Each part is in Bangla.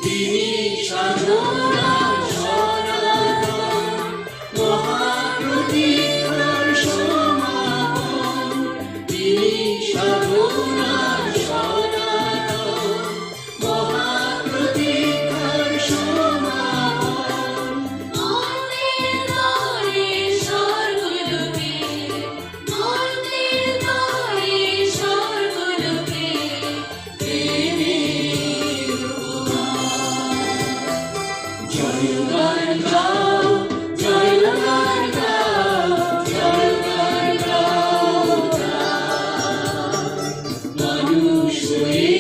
তিনি সাধনার সনাতন, মহাপ্রতীক্ষার সমাপন। তিনি সাধনার সনাতন, মহাপ্রতীক্ষার সমাপন। মন্দির তরে স্বর্গলোকে, মন্দির তরে স্বর্গলোকে, প্রেমের জয়গান গাও, জয়গান গাও, জয়গান গাও, মানুষ হয়ে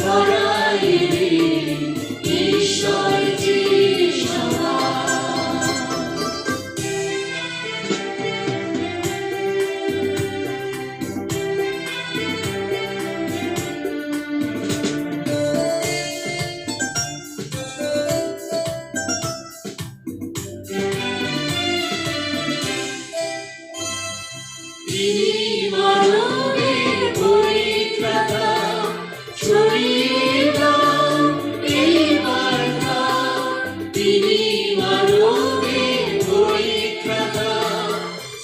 ধরায় ঈশ্বর যে সমান। তিনি মানবের পরিত্রাতা, ছড়িয়ে দাও এই বার্তা। তিনি মানবের পরিত্রাতা,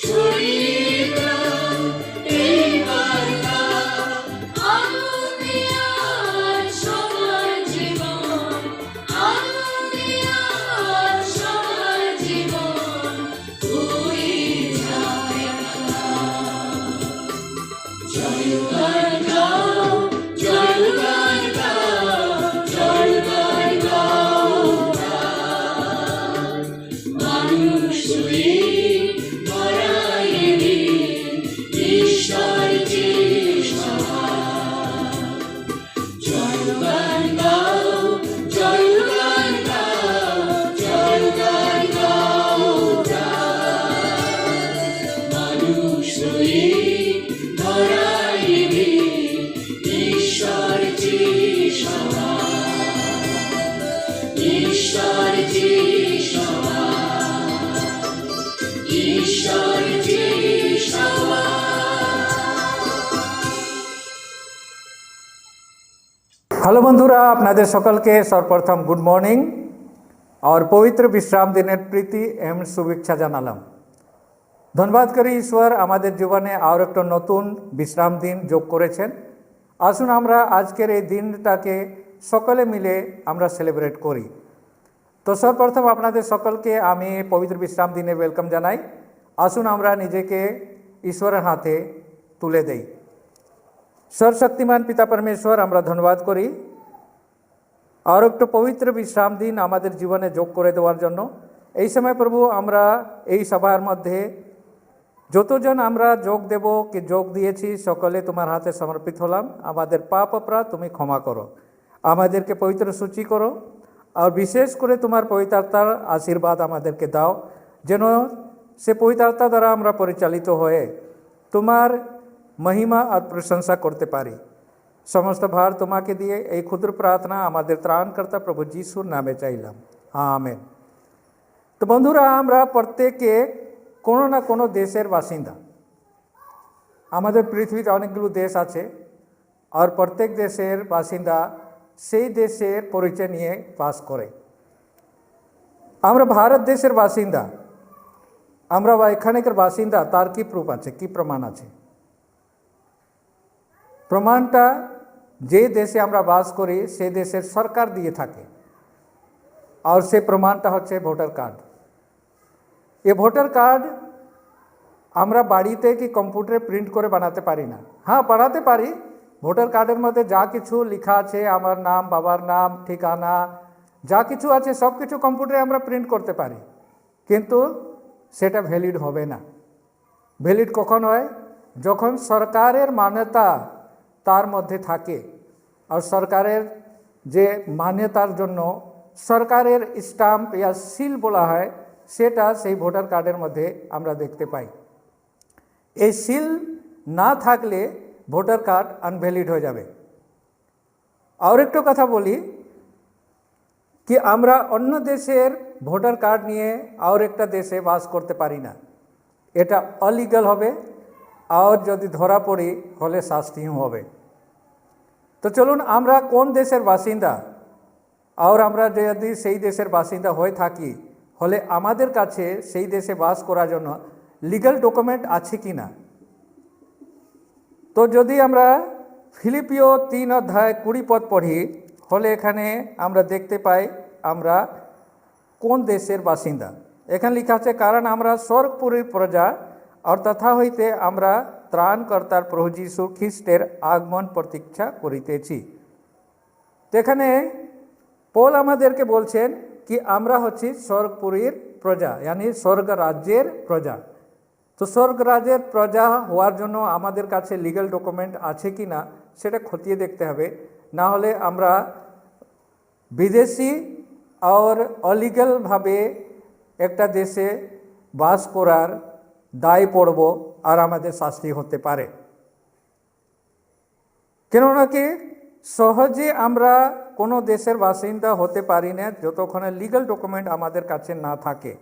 ছড়িয়ে দাও এই বার্তা। আনন্দিয়ার সবার জীবন, আনন্দিয়ার সবার জীবন হয়ে যায় জয়গান গাও, জয়গান গাও, জয়গান গাও, মানুষ হয়ে ধরায় ঈশ্বর যে সমান। জয়গান গাও, জয়গান গাও, জয়গান গাও, মানুষ হয়ে ধরায় ঈশ্বর যে সমান, ঈশ্বর যে সমান, ঈশ্বর যে হ্যালো বন্ধুরা, আপনাদের সকলকে সর্বপ্রথম গুড মর্নিং আর পবিত্র বিশ্রাম দিনের প্রীতি এবং শুভেচ্ছা জানালাম। ধন্যবাদ করি ঈশ্বর আমাদের জীবনে আর একটা নতুন বিশ্রাম দিন যোগ করেছেন। আসুন আমরা আজকের এই দিনটাকে সকলে মিলে আমরা সেলিব্রেট করি। তো সর্বপ্রথম আপনাদের সকলকে আমি পবিত্র বিশ্রাম দিনে ওয়েলকাম জানাই। আসুন আমরা নিজেকে ঈশ্বরের হাতে তুলে দেই। সর্বশক্তিমান পিতা পরমেশ্বর, আমরা ধন্যবাদ করি আর একটু পবিত্র বিশ্রাম দিন আমাদের জীবনে যোগ করে দেওয়ার জন্য। এই সময় প্রভু আমরা এই সভার মধ্যে যতজন আমরা যোগ দেব কি যোগ দিয়েছি সকলে তোমার হাতে সমর্পিত হলাম। আমাদের পাপ অপরাধ তুমি ক্ষমা করো, আমাদেরকে পবিত্র সূচি করো আর বিশেষ করে তোমার পবিত্রতার আশীর্বাদ আমাদেরকে দাও, যেন সে পবিত্রতা দ্বারা আমরা পরিচালিত হয়ে তোমার মহিমা আর প্রশংসা করতে পারি। সমস্ত ভার তোমাকে দিয়ে এই ক্ষুদ্র প্রার্থনা আমাদের ত্রাণকর্তা প্রভু যিশুর নামে চাইলাম, আমেন। তো বন্ধুরা, আমরা প্রত্যেকে কোনো না কোনো দেশের বাসিন্দা। আমাদের পৃথিবীতে অনেকগুলো দেশ আছে আর প্রত্যেক দেশের বাসিন্দা সেই দেশের পরিচয় নিয়ে বাস করে। আমরা ভারত দেশের বাসিন্দা, আমরা এখানকার বাসিন্দা, তার কি প্রুফ আছে, কি প্রমাণ আছে? প্রমাণটা যে দেশে আমরা বাস করি সে দেশের সরকার দিয়ে থাকে আর সে প্রমাণটা হচ্ছে ভোটার কার্ড। এই ভোটার কার্ড আমরা বাড়িতে কি কম্পিউটারে প্রিন্ট করে বানাতে পারি না। হ্যাঁ, বানাতে পারি। ভোটার কার্ডের মধ্যে যা কিছু লেখা আছে, আমার নাম, বাবার নাম, ঠিকানা, যা কিছু আছে সব কিছু কম্পিউটারে আমরা প্রিন্ট করতে পারি, কিন্তু সেটা ভ্যালিড হবে না। ভ্যালিড কখন হয়? যখন সরকারের মান্যতা তার মধ্যে থাকে আর সরকারের যে মান্যতার জন্য সরকারের স্টাম্প ইয়া সিল বলা হয়, সেটা সেই ভোটার কার্ডের মধ্যে আমরা দেখতে পাই। এই সিল না থাকলে ভোটার কার্ড আনভ্যালিড হয়ে যাবে। আর একটু কথা বলি कि আমরা অন্য দেশের ভোটার কার্ড নিয়ে আর একটা দেশে বাস করতে পারি না, এটা অলিগাল হবে আর যদি ধরা পড়ি হলে শাস্তিও হবে। তো চলুন আমরা কোন দেশের বাসিন্দা আর আমরা যদি সেই দেশের বাসিন্দা হয়ে থাকি হলে আমাদের কাছে সেই দেশে বাস করার জন্য লিগ্যাল ডকুমেন্ট আছে কি না। তো যদি আমরা ফিলিপিও 3:20 পড়ি হলে এখানে আমরা দেখতে পাই আমরা কোন দেশের বাসিন্দা। এখানে লেখা আছে, কারণ আমরা স্বর্গপুরীর প্রজা আর তথা হইতে আমরা ত্রাণকর্তার প্রভু যীশু খ্রিস্টের আগমন প্রতীক্ষা করিতেছি। তো এখানে পৌল আমাদেরকে বলছেন কি আমরা হচ্ছি স্বর্গপুরীর প্রজা, यानी স্বর্গ রাজ্যের প্রজা। তো স্বর্গ রাজ্যের প্রজা হওয়ার জন্য আমাদের কাছে লিগ্যাল ডকুমেন্ট আছে কি না সেটা খতিয়ে দেখতে হবে, না হলে আমরা বিদেশি আর অলিগ্যালভাবে একটা দেশে বাস করার দায় পড়ব আর আমাদের শাস্তি হতে পারে। কেননা কি সহজে আমরা কোনো দেশের বাসিন্দা হতে পারি না যতক্ষণে লিগ্যাল ডকুমেন্ট আমাদের কাছে না থাকে।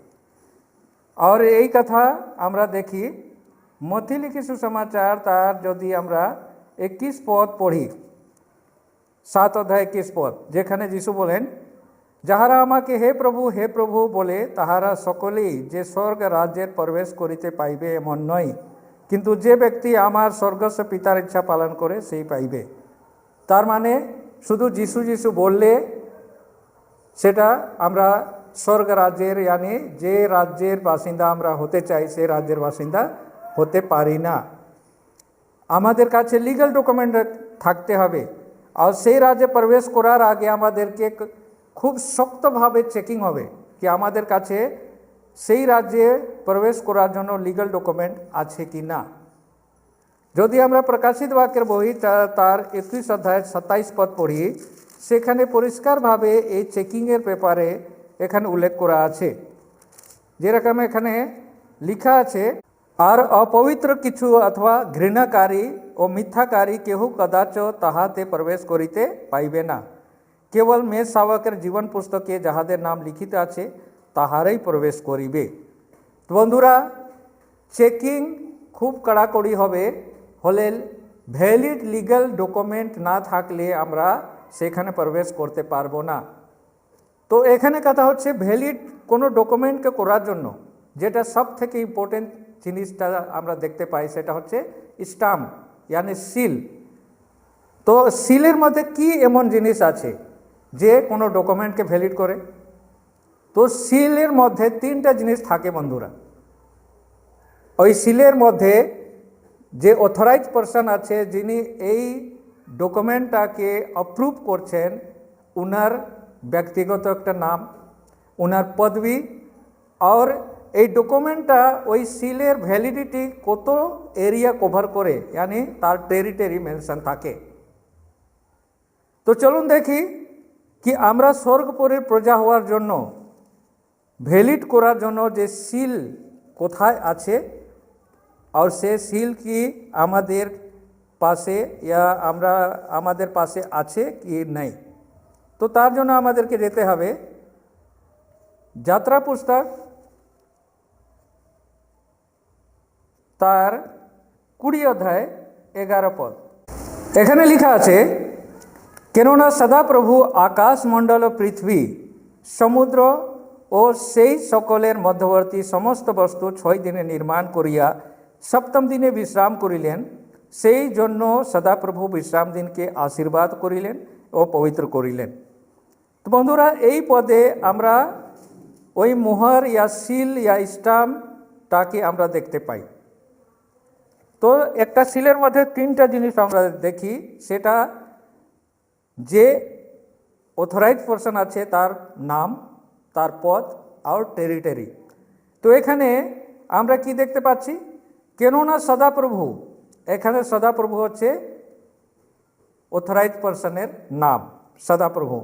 আর এই কথা আমরা দেখি মথি লিখিত সুসমাচার তার যদি আমরা 21 পদ পড়ি, 7 অধ্যায় 21 পদ, যেখানে যিশু বলেন, যাহারা আমাকে হে প্রভু বলে তাহারা সকলেই যে স্বর্গ রাজ্যের প্রবেশ করিতে পাইবে এমন নয়, কিন্তু যে ব্যক্তি আমার স্বর্গস্ব পিতার ইচ্ছা পালন করে সেই পাইবে। তার মানে শুধু যিশু বললে সেটা আমরা স্বর্গ রাজ্যের यानी যে রাজ্যের বাসিন্দা আমরা হতে চাই সেই রাজ্যের বাসিন্দা হতে পারি না। আমাদের কাছে লিগ্যাল ডকুমেন্ট থাকতে হবে। আর সেই রাজ্যে প্রবেশ করার আগে আমাদেরকে খুব শক্তভাবে চেকিং হবে কি আমাদের কাছে সেই রাজ্যে প্রবেশ করার জন্য লিগ্যাল ডকুমেন্ট আছে কি না। যদি আমরা প্রকাশিত বাক্যের বই তার 21 অধ্যায় 27 পদ পড়ি, সেখানে পরিষ্কারভাবে এই চেকিংয়ের ব্যাপারে এখানে উল্লেখ করা আছে। যেরকম এখানে লেখা আছে, আর অপবিত্র কিছু অথবা ঘৃণাকারী ও মিথ্যাকারী কেহ কদাচ তাহাতে প্রবেশ করিতে পাইবে না, কেবল মেষ শাবকের জীবন পুস্তকে যাহাদের নাম লিখিত আছে তাহারাই প্রবেশ করিবে। তো বন্ধুরা, চেকিং খুব কড়াকড়ি হবে, হলে ভ্যালিড লিগ্যাল ডকুমেন্ট না থাকলে আমরা সেখানে প্রবেশ করতে পারবো না। তো এখানে কথা হচ্ছে ভ্যালিড কোনো ডকুমেন্টকে করার জন্য যেটা সব থেকে ইম্পর্টেন্ট জিনিসটা আমরা দেখতে পাই সেটা হচ্ছে স্টাম্প यानी সিল। তো সিলের মধ্যে কি এমন জিনিস আছে যে কোনো ডকুমেন্টকে ভ্যালিড করে? তো সিলের মধ্যে 3টা জিনিস থাকে বন্ধুরা। ওই সিলের মধ্যে যে অথরাইজ পারসন আছে যিনি এই ডকুমেন্টটাকে অ্যাপ্রুভ করছেন, উনার ব্যক্তিগত একটা নাম, উনার পদবি, আর এই ডকুমেন্টটা ওই সিলের ভ্যালিডিটি কত এরিয়া কভার করে यानी তার টেরিটরি মেনশন থাকে। তো চলুন দেখি কি আমরা স্বর্গপুরীর প্রজা হওয়ার জন্য ভ্যালিড করার জন্য যে সিল কোথায় আছে আর সে সিল কি আমাদের পাশে আমাদের পাশে আছে কি নাই। তো তার জন্য আমাদেরকে যেতে হবে যাত্রা পুস্তক তার 20 অধ্যায় 11 পদ। এখানে লেখা আছে, কেননা সদাপ্রভু আকাশমণ্ডল ও পৃথিবী সমুদ্র ও সেই সকলের মধ্যবর্তী সমস্ত বস্তু 6 দিনে নির্মাণ করিয়া সপ্তম দিনে বিশ্রাম করিলেন, সেই জন্য সদাপ্রভু বিশ্রাম দিনকে আশীর্বাদ করিলেন ও পবিত্র করিলেন। তো বন্ধুরা, এই পদে আমরা ওই মোহর ইয়া সিল ইয়া স্টাম্পটাকে আমরা দেখতে পাই। তো একটা সিলের মধ্যে 3টা জিনিস আমরা দেখি, সেটা যে অথরাইজ পারসন আছে তার নাম, তার পদ আর টেরিটরি। তো এখানে আমরা কি দেখতে পাচ্ছি, কেননা সদাপ্রভু, এখানে সদাপ্রভু হচ্ছে অথরাইজ পারসনের নাম সদাপ্রভু।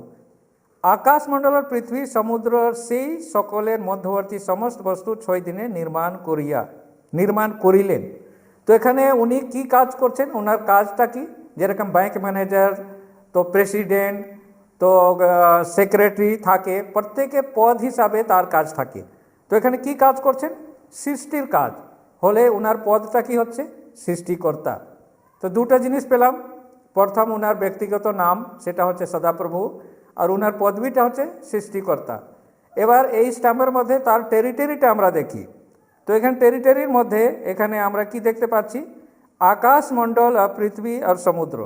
আকাশমণ্ডল পৃথিবী সমুদ্র সেই সকলের মধ্যবর্তী সমস্ত বস্তু 6 দিনে নির্মাণ করিলেন। তো এখানে উনি কি কাজ করছেন, ওনার কাজটা কি? যেরকম ব্যাংক ম্যানেজার, তো প্রেসিডেন্ট, তো সেক্রেটারি থাকে, প্রত্যেকে পদ হিসাবে তার কাজ থাকে। তো এখানে কি কাজ করছেন? সৃষ্টির কাজ, হলে ওনার পদটা কি হচ্ছে? সৃষ্টিকর্তা। তো 2টা জিনিস পেলাম। প্রথম ওনার ব্যক্তিগত নাম, সেটা হচ্ছে সদাপ্রভু, আর ওনার পদবিটা হচ্ছে সৃষ্টিকর্তা। এবার এই স্ট্যাম্পের মধ্যে তার টেরিটরিটা আমরা দেখি। তো এখানে টেরিটরির মধ্যে এখানে আমরা কি দেখতে পাচ্ছি, आकाशमंडल और पृथ्वी और समुद्र,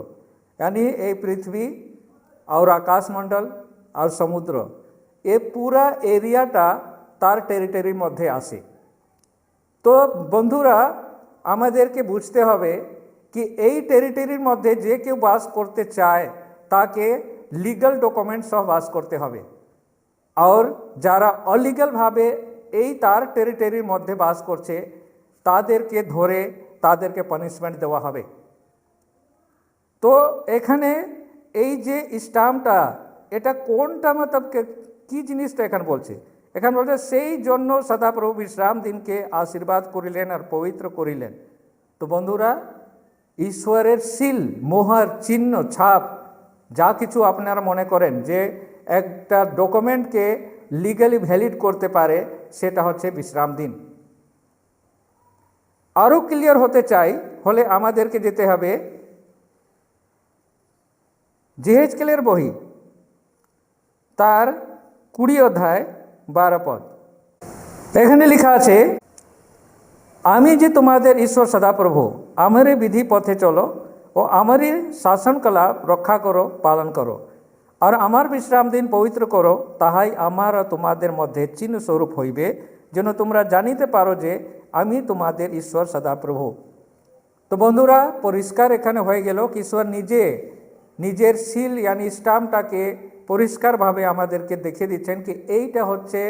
यानी ये पृथ्वी और आकाशमंडल और समुद्र ये पूरा एरियाटा तार टेरिटरिर मध्य आसे। तो बंधुरा आमादेरके बुझते हबे कि এই টেরিটরির মধ্যে যে কেউ বাস করতে চায় তাকে লিগ্যাল ডকুমেন্ট সহ বাস করতে হবে, আর যারা অলিগ্যাল ভাবে এই তার টেরিটরির মধ্যে বাস করছে তাদেরকে ধরে তাদেরকে পানিশমেন্ট দেওয়া হবে। তো এখানে এই যে স্ট্যাম্পটা এটা কোনটা মতলব কি জিনিসটা এখানে বলছে, এখানে বলছে সেই জন্য সদাপ্রভু বিশ্রাম দিনকে আশীর্বাদ করিলেন আর পবিত্র করিলেন। তো বন্ধুরা ঈশ্বরের সিল, মোহর, চিহ্ন, ছাপ যা কিছু আপনারা মনে করেন যে একটা ডকুমেন্টকে লিগালি ভ্যালিড করতে পারে সেটা হচ্ছে বিশ্রাম দিন। আরও ক্লিয়ার হতে চাই হলে আমাদেরকে যেতে হবে জিহেজকেলের বহি তার 20 অধ্যায় 12 পদ। এখানে লেখা আছে, আমি যে তোমাদের ঈশ্বর সদাপ্রভু, আমারই বিধি পথে চলো ও আমারই শাসনকলা রক্ষা করো, পালন করো, আর আমার বিশ্রাম দিন পবিত্র করো, তাহাই আমার তোমাদের মধ্যে চিহ্ন স্বরূপ হইবে, যেন তোমরা জানিতে পারো যে আমি তোমাদের ঈশ্বর সদাপ্রভু। তো বন্ধুরা পরিষ্কার এখানে হয়ে গেল কি ঈশ্বর নিজে নিজের সিল यानी স্ট্যাম্পটাকে পরিষ্কারভাবে আমাদেরকে দেখিয়ে দিচ্ছেন কি এইটা হচ্ছে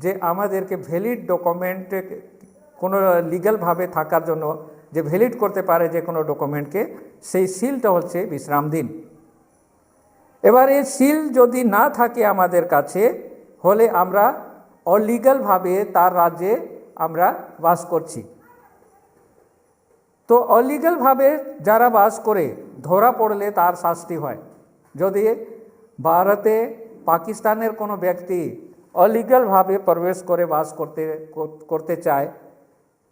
যে আমাদেরকে ভ্যালিড ডকুমেন্ট, কোনো লিগ্যালভাবে থাকার জন্য যে ভ্যালিড করতে পারে যে কোনো ডকুমেন্টকে, সেই সিলটা হচ্ছে বিশ্রাম দিন। এবার এই সিল যদি না থাকে আমাদের কাছে হলে আমরা অলিগ্যালভাবে তার রাজ্যে আমরা বাস করছি। তো অলিগ্যালভাবে যারা বাস করে ধরা পড়লে তার শাস্তি হয়। যদি ভারতে পাকিস্তানের কোনো ব্যক্তি অলিগ্যালভাবে প্রবেশ করে বাস করতে চায়,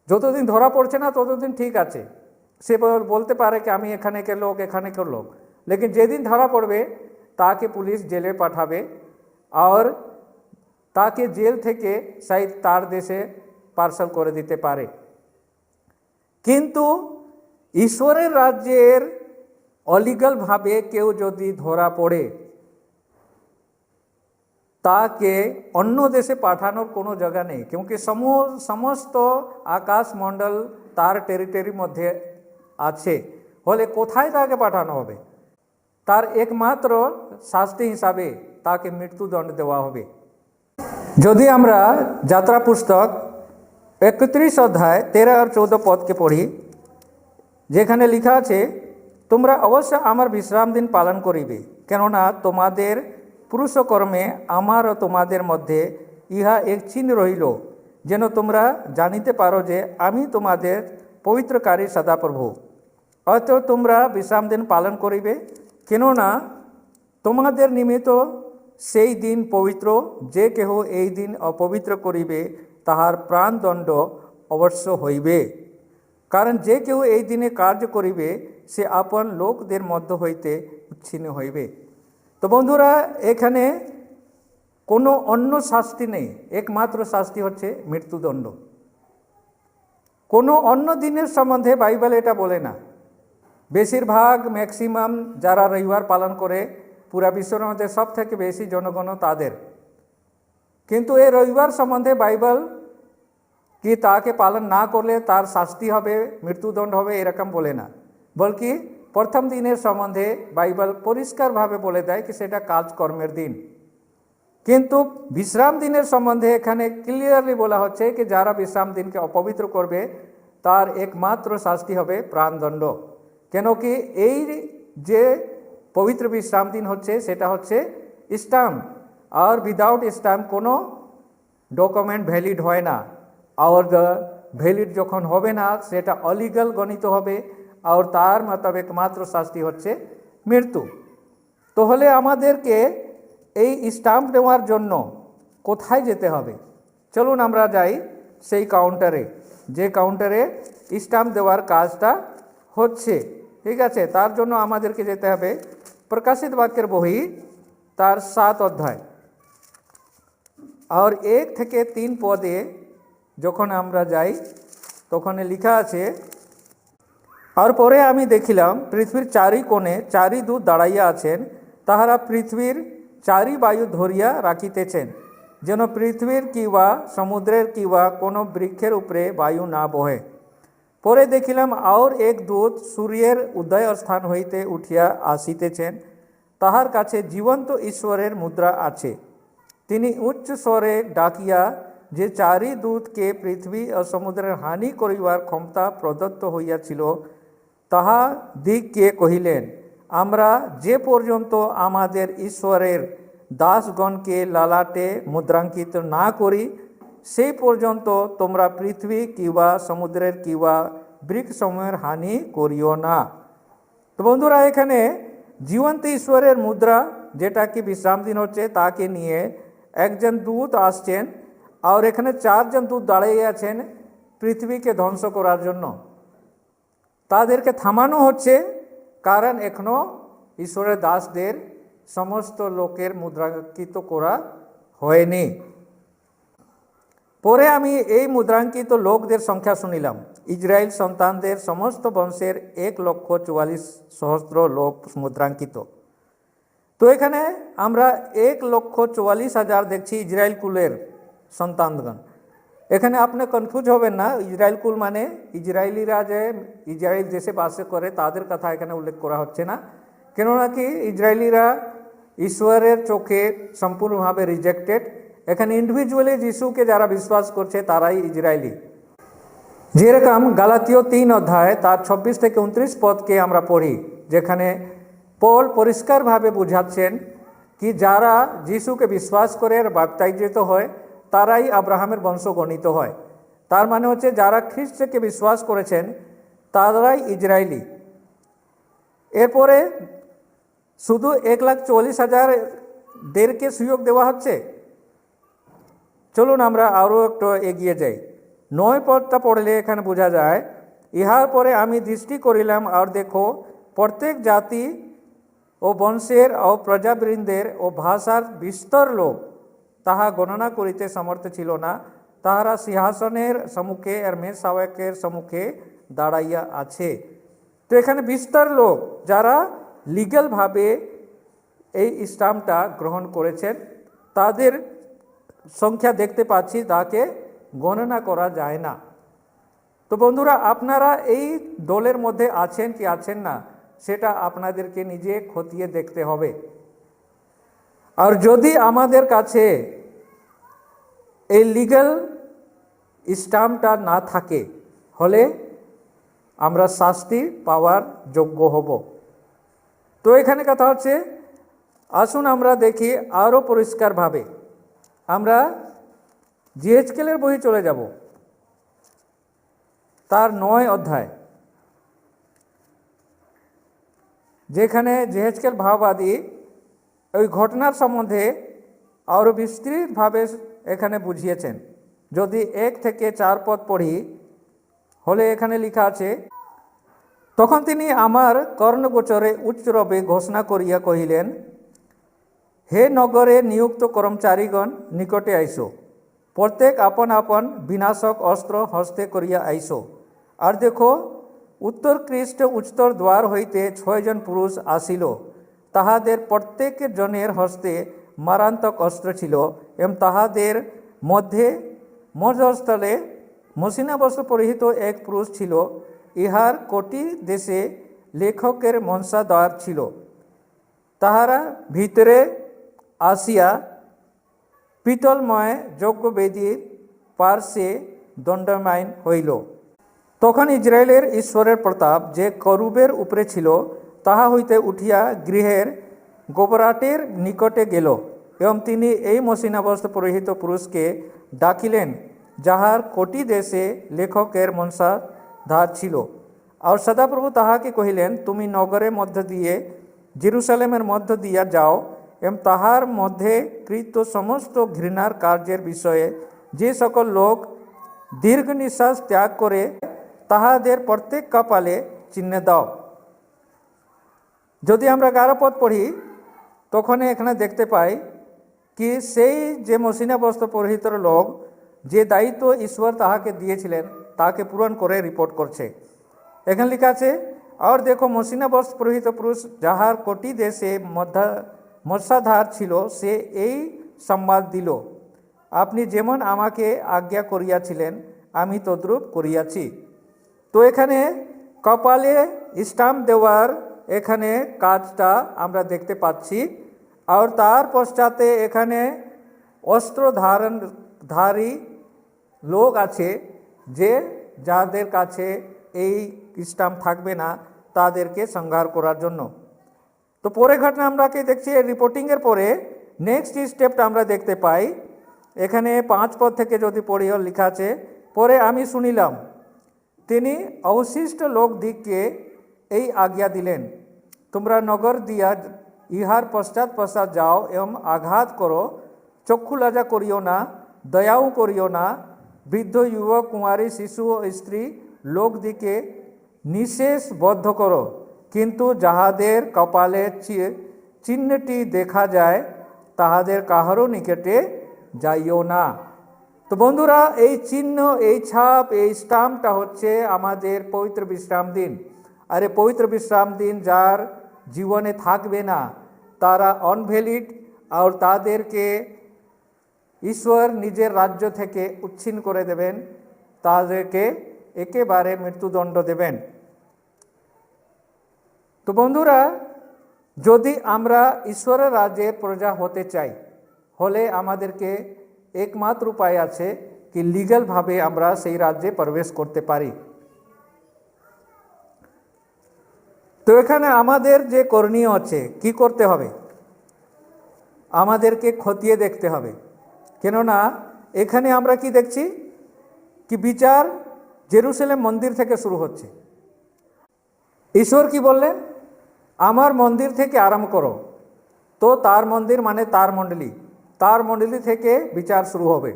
যতদিন ধরা পড়ছে না ততদিন ঠিক আছে, সে বলতে পারে কি আমি এখানেকার লোক, এখানেকার লোক, লেকিন যেদিন ধরা পড়বে তাকে পুলিশ জেলে পাঠাবে আর তাকে জেল থেকে শায়দ তার দেশে পার্সেল করে দিতে পারে। কিন্তু ঈশ্বরের রাজ্যের অলিগ্যালভাবে কেউ যদি ধরা পড়ে তাকে অন্য দেশে পাঠানোর কোনো জায়গা নেই, क्योंकि সমস্ত আকাশমণ্ডল তার টেরিটরির মধ্যে আছে। হলে কোথায় তাকে পাঠানো হবে? তার একমাত্র শাস্তি হিসাবে তাকে মৃত্যুদণ্ড দেওয়া হবে। যদি আমরা যাত্রা পুস্তক 31 অধ্যায় 13 আর 14 পদকে পড়ি, যেখানে লেখা আছে, তোমরা অবশ্য আমার বিশ্রাম দিন পালন করিবে, কেননা তোমাদের পুরুষকর্মে আমার ও তোমাদের মধ্যে ইহা এক চিহ্ন রহিল, যেন তোমরা জানিতে পারো যে আমি তোমাদের পবিত্রকারী সদাপ্রভু। অতএব তোমরা বিশ্রাম দিন পালন করিবে, কেননা তোমাদের নিমিত্ত সেই দিন পবিত্র। যে কেহ এই দিন অপবিত্র করিবে তাহার প্রাণদণ্ড অবশ্য হইবে, কারণ যে কেউ এই দিনে কার্য করিবে সে আপন লোকদের মধ্য হইতে উচ্ছিন্ন হইবে। তো বন্ধুরা এখানে কোনো অন্য শাস্তি নেই, একমাত্র শাস্তি হচ্ছে মৃত্যুদণ্ড। কোনো অন্য দিনের সম্বন্ধে বাইবেল এটা বলে না। বেশিরভাগ ম্যাক্সিমাম যারা রবিবার পালন করে পুরা বিশ্বের মধ্যে সব থেকে বেশি জনগণ তাদের, কিন্তু এই রবিবার সম্বন্ধে বাইবেল কি তাকে পালন না করলে তার শাস্তি হবে, মৃত্যুদণ্ড হবে এরকম বলে না, বলকি প্রথম দিনের সম্বন্ধে বাইবেল পরিষ্কারভাবে বলে দেয় কি সেটা কাজকর্মের দিন। কিন্তু বিশ্রাম দিনের সম্বন্ধে এখানে ক্লিয়ারলি বলা হচ্ছে কি যারা বিশ্রাম দিনকে অপবিত্র করবে তার একমাত্র শাস্তি হবে প্রাণদণ্ড। কেন কি এই যে পবিত্র বিশ্রাম দিন হচ্ছে সেটা হচ্ছে স্ট্যাম্প, আর উইদাউট স্ট্যাম্প কোনো ডকুমেন্ট ভ্যালিড হয় না, আর ভ্যালিড যখন হবে না সেটা অলিগাল গণিত হবে, আর তার মতলব একমাত্র শাস্তি হচ্ছে মৃত্যু। তো হলে আমাদেরকে এই স্ট্যাম্প নেওয়ার জন্য কোথায় যেতে হবে? চলুন আমরা যাই সেই কাউন্টারে, যে কাউন্টারে স্ট্যাম্প দেওয়ার কাজটা হচ্ছে। ঠিক আছে, তার জন্য আমাদেরকে যেতে হবে প্রকাশিত বাক্যের বই তার 7 অধ্যায় আর 1 থেকে 3 পদে যখন আমরা যাই তখন লেখা আছে, আর পরে আমি দেখিলাম পৃথিবীর চারি কোণে চারি দূত দাঁড়াইয়া আছেন, তাহারা পৃথিবীর চারি বায়ু ধরিয়া রাখিতেছেন, যেন পৃথিবীর কিবা সমুদ্রের কিবা কোনো বৃক্ষের উপরে বায়ু না বহে। পরে দেখিলাম আর এক দূত সূর্যের উদয় স্থান হইতে উঠিয়া আসিতেছেন, তাহার কাছে জীবন্ত ঈশ্বরের মুদ্রা আছে। তিনি উচ্চ স্বরে ডাকিয়া যে চারি দূতকে পৃথিবী ও সমুদ্রের হানি করিবার ক্ষমতা প্রদত্ত হইয়াছিল তাহা দিগকে কহিলেন, আমরা যে পর্যন্ত আমাদের ঈশ্বরের দাসগণকে লালাটে মুদ্রাঙ্কিত না করি সেই পর্যন্ত তোমরা পৃথিবী কিবা সমুদ্রের কিবা বৃক্ষসমূহের হানি করিও না। তো বন্ধুরা, এখানে জীবন্ত ঈশ্বরের মুদ্রা, যেটা কি বিশ্রাম দিন হচ্ছে, তাকে নিয়ে একজন দূত আসছেন আর এখানে 4 জন দূত দাঁড়িয়ে আছেন পৃথিবীকে ধ্বংস করার জন্য। তাদেরকে থামানো হচ্ছে, কারণ এখনো ঈশ্বরের দাসদের সমস্ত লোকের মুদ্রাঙ্কিত করা হয়নি। পরে আমি এই মুদ্রাঙ্কিত লোকদের সংখ্যা শুনিলাম, ইসরায়েল সন্তানদের সমস্ত বংশের 1,44,000 লোক মুদ্রাঙ্কিত। তো এখানে আমরা 1,44,000 দেখছি ইসরায়েল কুলের সন্তানগণ। এখানে আপনি কনফিউজ হবেন না, ইসরায়েল কুল মানে ইসরায়েলিরা যে ইসরায়েল দেশে বাস করে তাদের কথা এখানে উল্লেখ করা হচ্ছে না, কেননা কি ইসরায়েলিরা ঈশ্বরের চোখে সম্পূর্ণভাবে রিজেক্টেড। এখানে ইন্ডিভিজুয়ালি যিশুকে যারা বিশ্বাস করছে তারাই ইসরায়েলি। যেরকম গালাতীয় 3 অধ্যায় তার 26 থেকে 29 পদকে আমরা পড়ি, যেখানে পল পরিষ্কারভাবে বুঝাচ্ছেন কি যারা যিশুকে বিশ্বাস করে বাপ্তাইজিত হয় তারাই আব্রাহামের বংশ গণিত হয়। তার মানে হচ্ছে যারা খ্রিস্টকে বিশ্বাস করেছেন তারাই ইসরায়েলি। এরপরে শুধু 1,44,000 সুযোগ দেওয়া হচ্ছে। চলুন আমরা আরও একটু এগিয়ে যাই। 9 পদটা পড়লে এখানে বোঝা যায়, ইহার পরে আমি দৃষ্টি করিলাম আর দেখো প্রত্যেক জাতি ও বংশের ও প্রজাবৃন্দের ও ভাষার বিস্তর লোক, তাহা গণনা করিতে সমর্থ ছিল না, তাহারা সিংহাসনের সম্মুখে আর মেষশাবকের সম্মুখে দাঁড়াইয়া আছে। তো এখানে বিস্তর লোক যারা লিগ্যালভাবে এই ইসলামটা গ্রহণ করেছেন তাদের সংখ্যা দেখতে পাচ্ছি, তাকে গণনা করা যায় না। তো বন্ধুরা, আপনারা এই দলের মধ্যে আছেন কি আছেন না সেটা আপনাদেরকে নিজে খতিয়ে দেখতে হবে। আর যদি আমাদের কাছে এই লিগ্যাল স্ট্যাম্পটা না থাকে হলে আমরা শাস্তি পাওয়ার যোগ্য হব। তো এখানে কথা হচ্ছে, আসুন আমরা দেখি আরও পরিষ্কারভাবে। আমরা জিএচকেলের বই চলে যাব, তার 9 অধ্যায়, যেখানে জেহেজকেল ভাববাদী ওই ঘটনার সম্বন্ধে আরও বিস্তৃতভাবে এখানে বুঝিয়েছেন। যদি 1 থেকে 4 পদ পড়ি হলে এখানে লেখা আছে, তখন তিনি আমার কর্ণগোচরে উচ্চরবে ঘোষণা করিয়া কহিলেন, হে নগরে নিযুক্ত কর্মচারীগণ নিকটে আইসো, প্রত্যেক আপন আপন বিনাশক অস্ত্র হস্তে করিয়া আইসো। আর দেখো উত্তর খ্রিস্ট উত্তর দ্বার হইতে 6 জন পুরুষ আসিল, তাহাদের প্রত্যেক জনের হস্তে মারান্তক অস্ত্র ছিল এবং তাহাদের মধ্যে মধ্যস্থলে মসিনা বস্ত্র পরিহিত এক পুরুষ ছিল, ইহার কোটি দেশে লেখকের মনসাদ্বার ছিল। তাহারা ভিতরে আসিয়া পিতলময় যজ্ঞবেদীর পার্শ্বে দণ্ডায়মান হইল। তখন ইসরায়েলের ঈশ্বরের প্রতাপ যে করুবের উপরে ছিল তাহা হইতে উঠিয়া গৃহের গোবরাটের নিকটে গেল এবং তিনি এই মসিনাবস্ত্র পরিহিত পুরুষকে ডাকিলেন, যাহার কোটি দেশে লেখকের মনসাধার ছিল। আর সদাপ্রভু তাহাকে কহিলেন, তুমি নগরের মধ্য দিয়ে জেরুসালেমের মধ্য দিয়া যাও এবং তাহার মধ্যে কৃত সমস্ত ঘৃণার কার্যের বিষয়ে যে সকল লোক দীর্ঘ নিঃশ্বাস ত্যাগ করে তাহাদের প্রত্যেক কপালে চিহ্ন দাও। যদি আমরা 11 পদ পড়ি তখন এখানে দেখতে পাই কি সেই যে মসিনা বস্ত্র পরিহিত লোক যে দায়িত্ব ঈশ্বর তাহাকে দিয়েছিলেন তাকে পূরণ করে রিপোর্ট করছে। এখানে লেখা আছে, আর দেখো মসিনা বস্ত্র পরিহিত পুরুষ যাহার কোটি দেশে মৎস্যাধার ছিল, সে এই সংবাদ দিল, আপনি যেমন আমাকে আজ্ঞা করিয়াছিলেন আমি তদ্রূপ করিয়াছি। তো এখানে কপালে স্টাম্প দেওয়ার এখানে কাজটা আমরা দেখতে পাচ্ছি। আর তার পশ্চাতে এখানে অস্ত্র ধারী লোক আছে যে যাদের কাছে এই স্টাম্প থাকবে না তাদেরকে সংহার করার জন্য। তো পরে ঘটনা আমরা দেখছি রিপোর্টিংয়ের পরে নেক্সট স্টেপটা আমরা দেখতে পাই। এখানে 5 পদ থেকে যদি পড়িও লেখা আছে, পরে আমি শুনিলাম তিনি অবশিষ্ট লোকদিগকে এই আজ্ঞা দিলেন, তোমরা নগর দিয়া ইহার পশ্চাৎ যাও এবং আঘাত করো, চক্ষু লজ্জা করিও না, দয়াও করিও না, বৃদ্ধ যুবক কুমারী শিশু ও স্ত্রী লোকদিকে নিশেষ বদ্ধ করো, কিন্তু যাহাদের কপালে চিহ্নটি দেখা যায় তাহাদের কাহারও নিকটে যাইও না। তো বন্ধুরা, এই চিহ্ন, এই ছাপ, এই স্টাম্পটা হচ্ছে আমাদের পবিত্র বিশ্রাম দিন। আর এই পবিত্র বিশ্রাম দিন যার জীবনে থাকবে না তারা অনভ্যালিড, আর তাদেরকে ঈশ্বর নিজের রাজ্য থেকে উচ্ছিন্ন করে দেবেন, তাদেরকে একেবারে মৃত্যুদণ্ড দেবেন। তো বন্ধুরা, যদি আমরা ঈশ্বরের রাজ্যের প্রজা হতে চাই হলে আমাদেরকে একমাত্র উপায় আছে কি লিগ্যালভাবে আমরা সেই রাজ্যে প্রবেশ করতে পারি। তো এখানে আমাদের যে করণীয় আছে, কি করতে হবে? আমাদেরকে খতিয়ে দেখতে হবে। কেননা এখানে আমরা কি দেখছি কি বিচার জেরুজালেম মন্দির থেকে শুরু হচ্ছে। ঈশ্বর কি বললেন? আমার মন্দির থেকে আরম্ভ করো। তো তার মন্দির মানে তার মণ্ডলী থেকে বিচার শুরু হবে।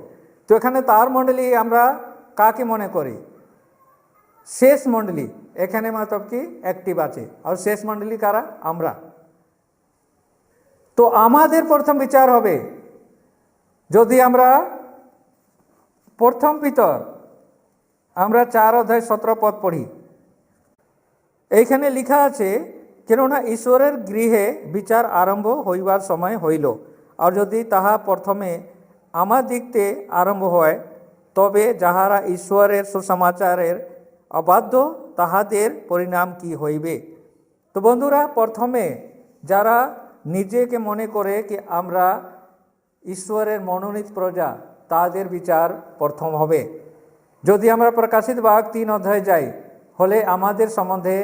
তো এখানে তার মণ্ডলী আমরা কাকে মনে করি? শেষ মণ্ডলী এখানে মতলব কি অ্যাক্টিভ আছে, আর শেষ মণ্ডলী কারা? আমরা। তো আমাদের প্রথম বিচার হবে, যদি আমরা প্রথম পিতর আমরা 4 অধ্যায় 17 পদ পড়ি, এইখানে লেখা আছে, কেননা ঈশ্বরের গৃহে বিচার আরম্ভ হইবার সময় হইল, আর যদি তাহা প্রথমে আমার দিকতে আরম্ভ হয়, তবে যাহারা ঈশ্বরের সুসমাচারের অবাধ্য তাহাদের পরিণাম কি হইবে। তো বন্ধুরা, প্রথমে যারা নিজেকে মনে করে কি আমরা ঈশ্বরের মনোনীত প্রজা, তাদের বিচার প্রথম হবে। যদি আমরা প্রকাশিত বাক্য 3 অধ্যায় যাই, হলে আমাদের সম্বন্ধে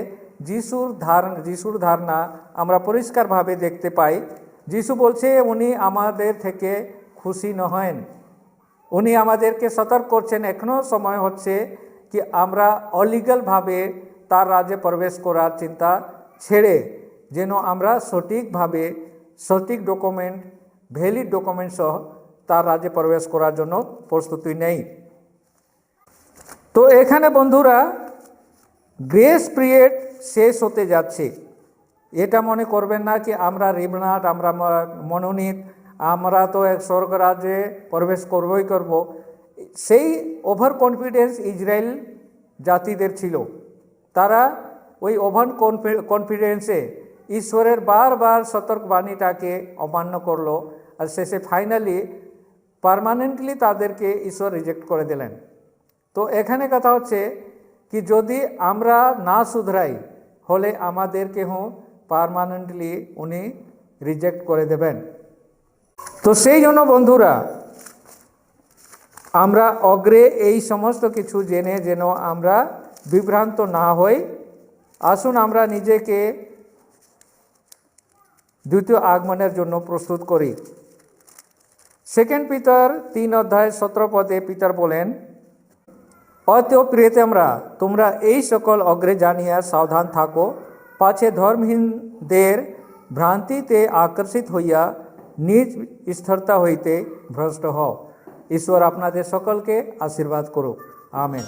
যিশুর ধারণা আমরা পরিষ্কারভাবে দেখতে পাই। যিশু বলছে উনি আমাদের থেকে খুশি নহেন, উনি আমাদেরকে সতর্ক করছেন, এখনও সময় হচ্ছে কি আমরা অলিগালভাবে তার রাজ্যে প্রবেশ করার চিন্তা ছেড়ে যেন আমরা সঠিকভাবে সঠিক ডকুমেন্ট, ভ্যালিড ডকুমেন্ট সহ তার রাজ্যে প্রবেশ করার জন্য প্রস্তুতি নেই। তো এখানে বন্ধুরা গ্রেস পিরিয়ড শেষ হতে যাচ্ছে। এটা মনে করবেন না কি আমরা রিবনাট, আমরা মনোনীত, আমরা তো এক স্বর্গ রাজ্যে প্রবেশ করবই করব। সেই ওভার কনফিডেন্স ইসরায়েল জাতিদের ছিল। তারা ওই ওভার কনফিডেন্সে ঈশ্বরের বারবার সতর্কবাণীটাকে অমান্য করলো, আর শেষে ফাইনালি পার্মানেন্টলি তাদেরকে ঈশ্বর রিজেক্ট করে দিলেন। তো এখানে কথা হচ্ছে কি যদি আমরা না শুধরাই হলে আমাদেরকেও পার্মানেন্টলি উনি রিজেক্ট করে দেবেন। তো সেই জন্য বন্ধুরা, আমরা অগ্রে এই সমস্ত কিছু জেনে যেন আমরা বিভ্রান্ত না হই, আসুন আমরা নিজেকে দ্বিতীয় আগমনের জন্য প্রস্তুত করি। 2 পিতর 3 অধ্যায় 17 পদে পিতর বলেন, অতএব প্রিয়তমরা, তোমরা এই সকল অগ্রে জানিয়া সাবধান থাকো, পাছে ধর্মহীনদের ভ্রান্তিতে আকর্ষিত হইয়া নিজ স্থিরতা হইতে ভ্রষ্ট হও। ঈশ্বর আপনাদের সকলকে আশীর্বাদ করুক। আমেন।